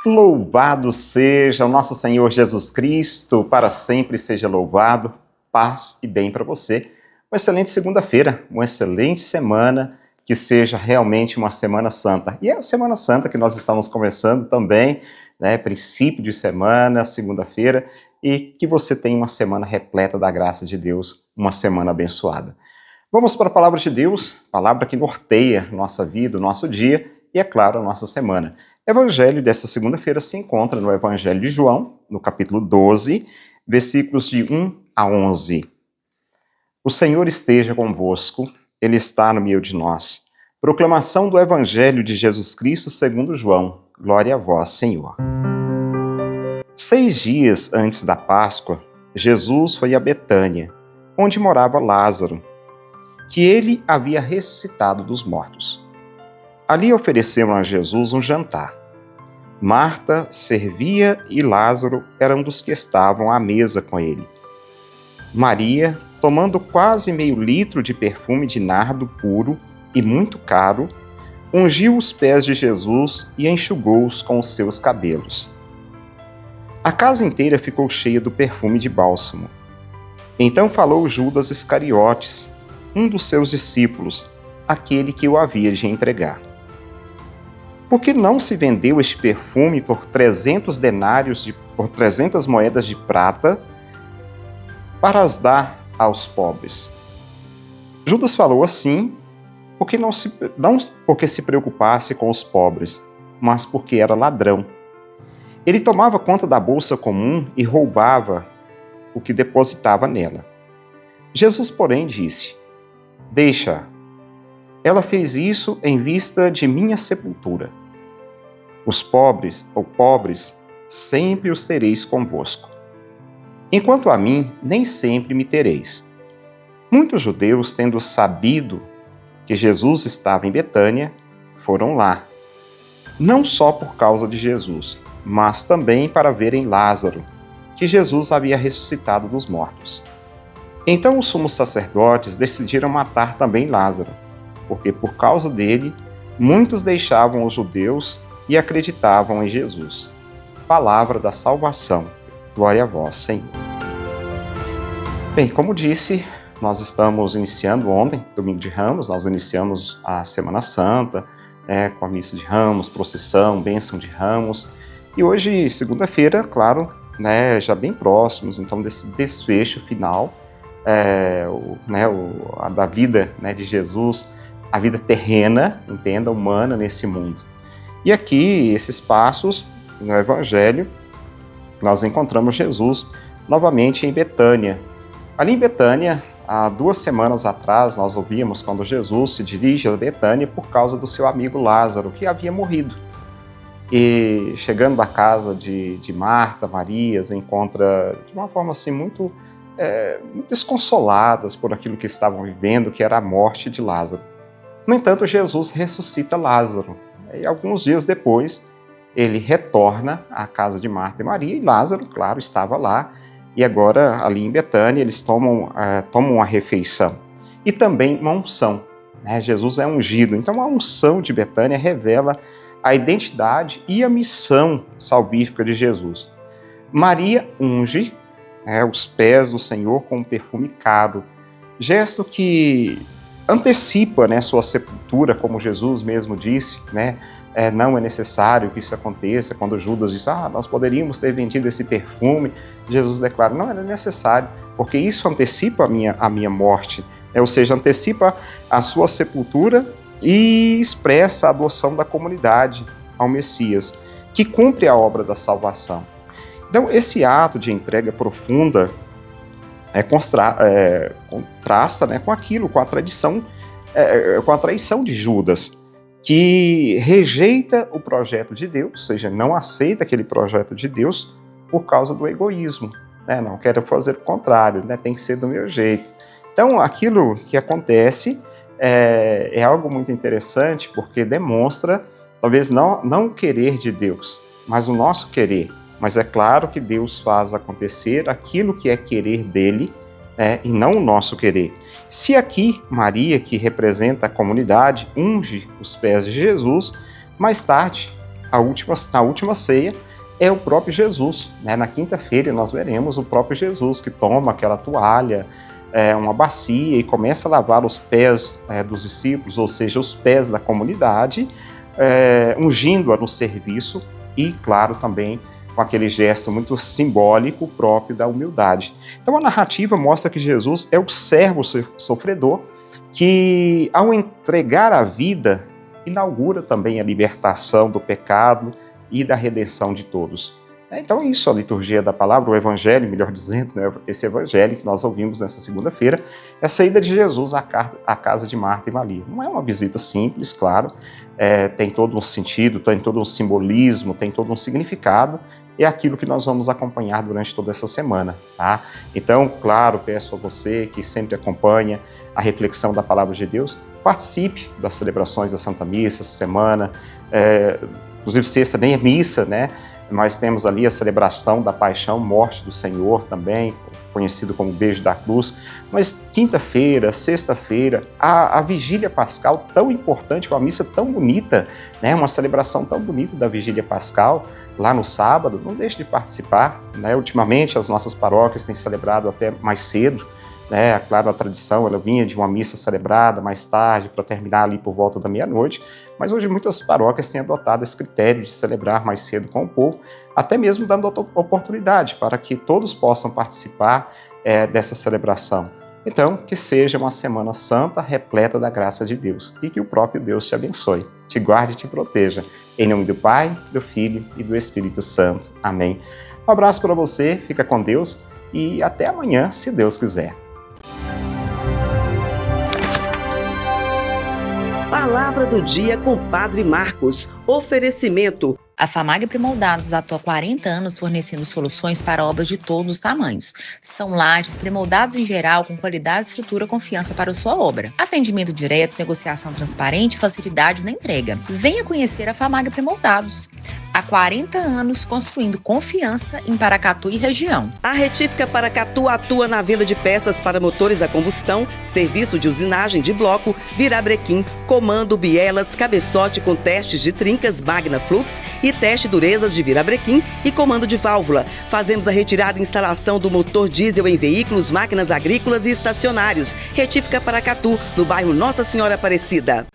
Louvado seja o nosso Senhor Jesus Cristo, para sempre seja louvado, paz e bem para você. Uma excelente segunda-feira, uma excelente semana, que seja realmente uma Semana Santa. E é a Semana Santa que nós estamos começando também, né? Princípio de semana, segunda-feira, e que você tenha uma semana repleta da graça de Deus, uma semana abençoada. Vamos para a Palavra de Deus, palavra que norteia nossa vida, o nosso dia e, é claro, a nossa semana. O evangelho dessa segunda-feira se encontra no Evangelho de João, no capítulo 12, versículos de 1 a 11. O Senhor esteja convosco, Ele está no meio de nós. Proclamação do Evangelho de Jesus Cristo segundo João. Glória a vós, Senhor. 6 dias antes da Páscoa, Jesus foi a Betânia, onde morava Lázaro, que ele havia ressuscitado dos mortos. Ali ofereceram a Jesus um jantar. Marta servia e Lázaro era um dos que estavam à mesa com ele. Maria, tomando quase meio litro de perfume de nardo puro e muito caro, ungiu os pés de Jesus e enxugou-os com os seus cabelos. A casa inteira ficou cheia do perfume de bálsamo. Então falou Judas Iscariotes, um dos seus discípulos, aquele que o havia de entregar. Por que não se vendeu este perfume por 300 denários, por 300 moedas de prata, para as dar aos pobres? Judas falou assim, não porque se preocupasse com os pobres, mas porque era ladrão. Ele tomava conta da bolsa comum e roubava o que depositava nela. Jesus, porém, disse: Deixa, ela fez isso em vista de minha sepultura. Os pobres, ou pobres, sempre os tereis convosco. Enquanto a mim, nem sempre me tereis. Muitos judeus, tendo sabido que Jesus estava em Betânia, foram lá, não só por causa de Jesus, mas também para verem Lázaro, que Jesus havia ressuscitado dos mortos. Então os sumos sacerdotes decidiram matar também Lázaro, porque por causa dele, muitos deixavam os judeus e acreditavam em Jesus. Palavra da salvação. Glória a vós, Senhor. Bem, como disse, nós estamos iniciando ontem, domingo de Ramos, nós iniciamos a Semana Santa, com a missa de Ramos, procissão, bênção de Ramos. E hoje, segunda-feira, claro, já bem próximos, então, desse desfecho final, da vida de Jesus, a vida terrena, entenda, humana nesse mundo. E aqui, esses passos no Evangelho, nós encontramos Jesus novamente em Betânia. Ali em Betânia, há 2 semanas atrás, nós ouvimos quando Jesus se dirige a Betânia por causa do seu amigo Lázaro, que havia morrido. E chegando à casa de Marta, Maria, encontra de uma forma assim muito desconsoladas por aquilo que estavam vivendo, que era a morte de Lázaro. No entanto, Jesus ressuscita Lázaro. E alguns dias depois, ele retorna à casa de Marta e Maria, e Lázaro, claro, estava lá. E agora, ali em Betânia, eles tomam uma refeição. E também uma unção. Jesus é ungido. Então, a unção de Betânia revela a identidade e a missão salvífica de Jesus. Maria unge os pés do Senhor com um perfume caro, gesto que antecipa sua sepultura, como Jesus mesmo disse, não é necessário que isso aconteça. Quando Judas disse, nós poderíamos ter vendido esse perfume, Jesus declara, não era necessário, porque isso antecipa a minha morte, ou seja, antecipa a sua sepultura e expressa a adoção da comunidade ao Messias, que cumpre a obra da salvação. Então, esse ato de entrega profunda contrasta com aquilo, com a tradição, com a traição de Judas, que rejeita o projeto de Deus, ou seja, não aceita aquele projeto de Deus por causa do egoísmo. Não quero fazer o contrário, tem que ser do meu jeito. Então, aquilo que acontece é algo muito interessante, porque demonstra, talvez, não o querer de Deus, mas o nosso querer. Mas é claro que Deus faz acontecer aquilo que é querer dele, e não o nosso querer. Se aqui Maria, que representa a comunidade, unge os pés de Jesus, mais tarde na última ceia, é o próprio Jesus, né? Na quinta-feira nós veremos o próprio Jesus que toma aquela toalha, uma bacia, e começa a lavar os pés dos discípulos, ou seja, os pés da comunidade, ungindo-a no serviço e, claro, também com aquele gesto muito simbólico próprio da humildade. Então a narrativa mostra que Jesus é o servo sofredor que, ao entregar a vida, inaugura também a libertação do pecado e da redenção de todos. Então é isso, a liturgia da palavra, o evangelho, melhor dizendo, né? Esse evangelho que nós ouvimos nessa segunda-feira, é a saída de Jesus à casa de Marta e Maria. Não é uma visita simples, claro, tem todo um sentido, tem todo um simbolismo, tem todo um significado, é aquilo que nós vamos acompanhar durante toda essa semana, tá? Então, claro, peço a você que sempre acompanha a reflexão da palavra de Deus, participe das celebrações da Santa Missa essa semana, inclusive sexta nem é missa, né? Nós temos ali a celebração da paixão, morte do Senhor também, conhecido como beijo da cruz. Mas quinta-feira, sexta-feira, a vigília pascal tão importante, uma missa tão bonita, né? Uma celebração tão bonita da vigília pascal, lá no sábado, não deixe de participar, né? Ultimamente as nossas paróquias têm celebrado até mais cedo, né? Claro, a tradição ela vinha de uma missa celebrada mais tarde para terminar ali por volta da meia-noite, mas hoje muitas paróquias têm adotado esse critério de celebrar mais cedo com o povo, até mesmo dando oportunidade para que todos possam participar dessa celebração. Então, que seja uma Semana Santa repleta da graça de Deus e que o próprio Deus te abençoe, te guarde e te proteja. Em nome do Pai, do Filho e do Espírito Santo. Amém. Um abraço para você, fica com Deus e até amanhã, se Deus quiser. Palavra do dia com Padre Marcos. Oferecimento. A FAMAG Premoldados atua há 40 anos fornecendo soluções para obras de todos os tamanhos. São lajes premoldados em geral, com qualidade, estrutura e confiança para a sua obra. Atendimento direto, negociação transparente e facilidade na entrega. Venha conhecer a FAMAG Premoldados. Há 40 anos construindo confiança em Paracatu e região. A Retífica Paracatu atua na venda de peças para motores a combustão, serviço de usinagem de bloco, virabrequim, comando, bielas, cabeçote com testes de trincas Magna Flux e teste durezas de virabrequim e comando de válvula. Fazemos a retirada e instalação do motor diesel em veículos, máquinas agrícolas e estacionários. Retífica Paracatu, no bairro Nossa Senhora Aparecida.